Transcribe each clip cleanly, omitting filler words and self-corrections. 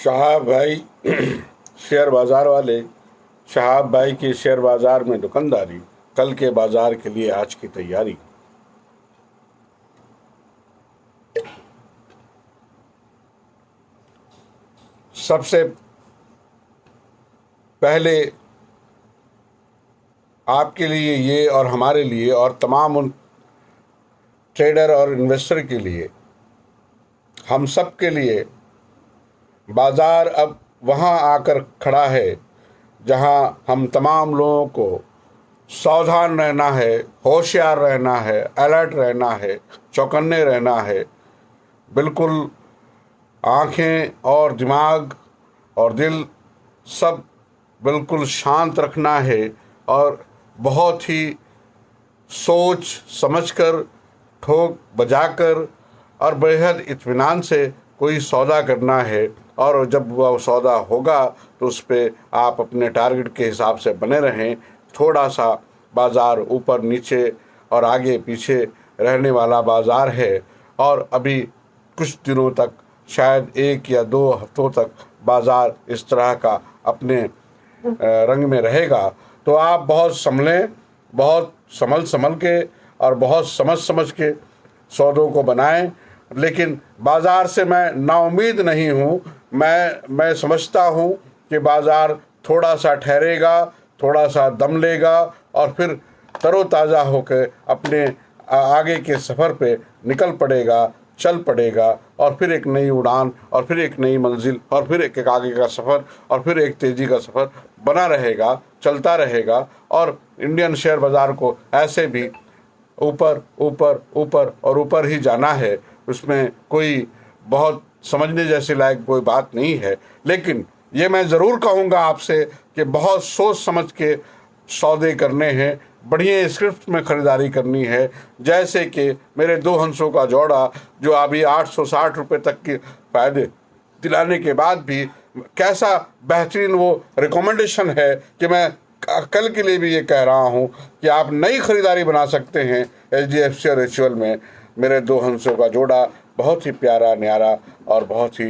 शहाब भाई शेयर बाजार वाले। शहाब भाई की शेयर बाजार में दुकानदारी, कल के बाजार के लिए आज की तैयारी। सबसे पहले आपके लिए ये और हमारे लिए और तमाम उन ट्रेडर और इन्वेस्टर के लिए, हम सब के लिए बाजार अब वहाँ आकर खड़ा है जहाँ हम तमाम लोगों को सावधान रहना है, होशियार रहना है, अलर्ट रहना है, चौकन्ने रहना है। बिल्कुल आँखें और दिमाग और दिल सब बिल्कुल शांत रखना है और बहुत ही सोच समझकर, ठोक बजाकर और बेहद इत्मीनान से कोई सौदा करना है। और जब वह सौदा होगा तो उस पर आप अपने टारगेट के हिसाब से बने रहें। थोड़ा सा बाज़ार ऊपर नीचे और आगे पीछे रहने वाला बाज़ार है और अभी कुछ दिनों तक, शायद 1 या 2 हफ्तों तक बाज़ार इस तरह का अपने रंग में रहेगा। तो आप बहुत संभलें, बहुत संभल के और बहुत समझ के सौदों को बनाएं। लेकिन बाज़ार से मैं नाउम्मीद नहीं हूँ। मैं समझता हूँ कि बाज़ार थोड़ा सा ठहरेगा, थोड़ा सा दम लेगा और फिर तरोताज़ा होकर अपने आगे के सफ़र पे निकल पड़ेगा, चल पड़ेगा और फिर एक नई उड़ान और फिर एक नई मंजिल और फिर एक आगे का सफ़र और फिर एक तेज़ी का सफ़र बना रहेगा, चलता रहेगा। और इंडियन शेयर बाज़ार को ऐसे भी ऊपर ऊपर ऊपर और ऊपर ही जाना है। उसमें कोई बहुत समझने जैसी लायक कोई बात नहीं है। लेकिन ये मैं ज़रूर कहूँगा आपसे कि बहुत सोच समझ के सौदे करने हैं, बढ़िया स्क्रिप्ट में ख़रीदारी करनी है। जैसे कि मेरे 2 हंसों का जोड़ा जो अभी 860 रुपये तक के फ़ायदे दिलाने के बाद भी कैसा बेहतरीन वो रिकमेंडेशन है कि मैं कल के लिए भी ये कह रहा हूँ कि आप नई ख़रीदारी बना सकते हैं HDFC और HUL में। मेरे 2 हंसों का जोड़ा बहुत ही प्यारा न्यारा और बहुत ही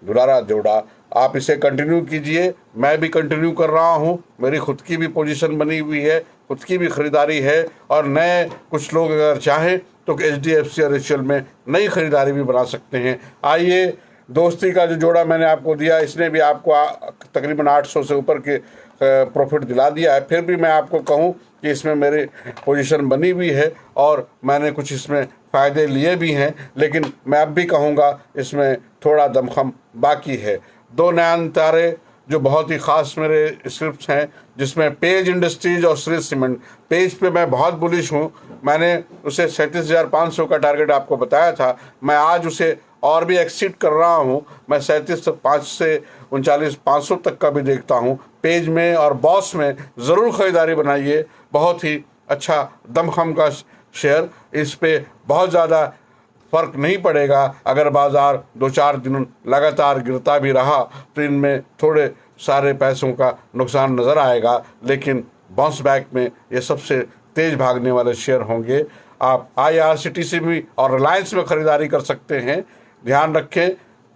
दुलारा जोड़ा। आप इसे कंटिन्यू कीजिए, मैं भी कंटिन्यू कर रहा हूँ। मेरी खुद की भी पोजीशन बनी हुई है, खुद की भी ख़रीदारी है और नए कुछ लोग अगर चाहें तो HDFC और HUL में नई ख़रीदारी भी बना सकते हैं। आइए, दोस्ती का जो जोड़ा मैंने आपको दिया, इसने भी आपको तकरीबन 800 से ऊपर के प्रॉफिट दिला दिया है। फिर भी मैं आपको कहूँ कि इसमें मेरी पोजीशन बनी हुई है और मैंने कुछ इसमें फ़ायदे लिए भी हैं। लेकिन मैं अब भी कहूँगा इसमें थोड़ा दमखम बाकी है। 2 नए तारे जो बहुत ही ख़ास मेरे स्क्रिप्ट्स हैं, जिसमें पेज इंडस्ट्रीज और श्री सीमेंट। पेज पे मैं बहुत बुलिश हूँ। मैंने उसे 37,500 का टारगेट आपको बताया था। मैं आज उसे और भी एक्सीड कर रहा हूँ। मैं 37,500 से 39,500 तक का भी देखता हूँ। पेज में और बॉस में ज़रूर ख़रीदारी बनाइए। बहुत ही अच्छा दमखम का शेयर। इस पे बहुत ज़्यादा फ़र्क नहीं पड़ेगा। अगर बाज़ार 2-4 दिन लगातार गिरता भी रहा तो इनमें थोड़े सारे पैसों का नुकसान नज़र आएगा, लेकिन बाउंस बैक में ये सबसे तेज़ भागने वाले शेयर होंगे। आप IRCTC भी और रिलायंस में ख़रीदारी कर सकते हैं। ध्यान रखें,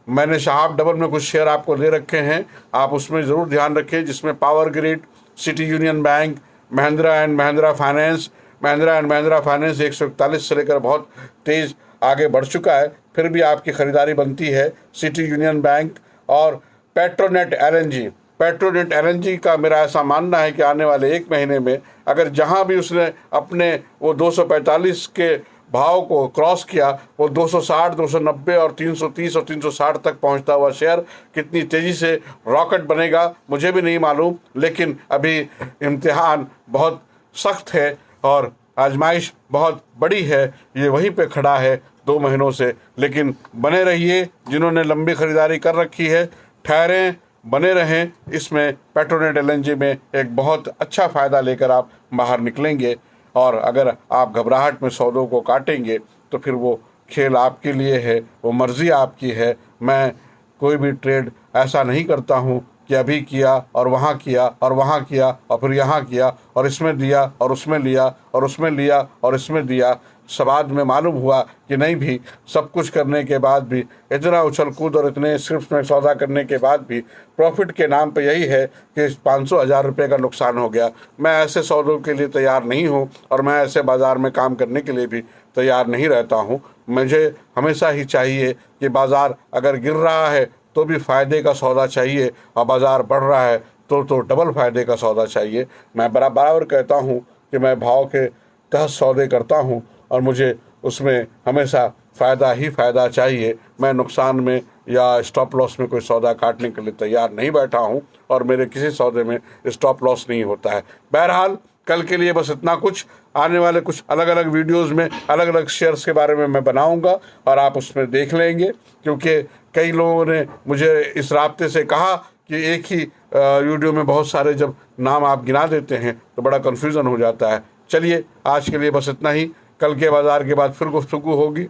मैंने शहाब डबल में कुछ शेयर आपको दे रखे हैं, आप उसमें ज़रूर ध्यान रखें, जिसमें power grid, city union bank, Mahindra and Mahindra finance. Mahindra and Mahindra finance 141 से लेकर बहुत तेज़ आगे बढ़ चुका है, फिर भी आपकी ख़रीदारी बनती है। सिटी यूनियन बैंक और पेट्रोनेट LNG। पेट्रोनेट LNG का मेरा ऐसा मानना है कि आने वाले 1 महीने में अगर जहां भी उसने अपने वो 245 के भाव को क्रॉस किया, वो 260, 290 और 330 और 360 तक पहुंचता हुआ शेयर कितनी तेज़ी से रॉकेट बनेगा मुझे भी नहीं मालूम। लेकिन अभी इम्तिहान बहुत सख्त है और आजमाइश बहुत बड़ी है। ये वहीं पे खड़ा है 2 महीनों से। लेकिन बने रहिए, जिन्होंने लंबी ख़रीदारी कर रखी है ठहरें, बने रहें। इसमें पेट्रोनेट LNG में एक बहुत अच्छा फ़ायदा लेकर आप बाहर निकलेंगे। और अगर आप घबराहट में सौदों को काटेंगे तो फिर वो खेल आपके लिए है, वो मर्ज़ी आपकी है। मैं कोई भी ट्रेड ऐसा नहीं करता हूँ कि अभी किया और वहाँ किया और वहाँ किया और फिर यहाँ किया और इसमें दिया और उसमें लिया और उसमें लिया और इसमें दिया। बाद में मालूम हुआ कि नहीं भी, सब कुछ करने के बाद भी, इतना उछल कूद और इतने स्क्रिप्ट में सौदा करने के बाद भी प्रॉफिट के नाम पे यही है कि 500,000 रुपये का नुकसान हो गया। मैं ऐसे सौदों के लिए तैयार नहीं हूँ और मैं ऐसे बाज़ार में काम करने के लिए भी तैयार नहीं रहता हूँ। मुझे हमेशा ही चाहिए कि बाज़ार अगर गिर रहा है तो भी फ़ायदे का सौदा चाहिए और बाज़ार बढ़ रहा है तो डबल फ़ायदे का सौदा चाहिए। मैं बराबर कहता हूँ कि मैं भाव के तहत सौदे करता हूँ और मुझे उसमें हमेशा फ़ायदा ही फ़ायदा चाहिए। मैं नुकसान में या स्टॉप लॉस में कोई सौदा काटने के लिए तैयार नहीं बैठा हूँ और मेरे किसी सौदे में स्टॉप लॉस नहीं होता है। बहरहाल कल के लिए बस इतना कुछ। आने वाले कुछ अलग अलग वीडियोस में अलग अलग शेयर्स के बारे में मैं बनाऊंगा और आप उसमें देख लेंगे, क्योंकि कई लोगों ने मुझे इस राब्ते से कहा कि एक ही वीडियो में बहुत सारे जब नाम आप गिना देते हैं तो बड़ा कन्फ्यूज़न हो जाता है। चलिए आज के लिए बस इतना ही। कल के बाज़ार के बाद फिर गुफ्तगू होगी।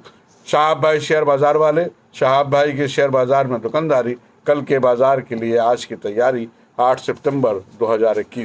शहाब भाई शेयर बाज़ार वाले, शहाब भाई के शेयर बाज़ार में दुकानदारी। कल के बाज़ार के लिए आज की तैयारी 8 सितंबर 2021।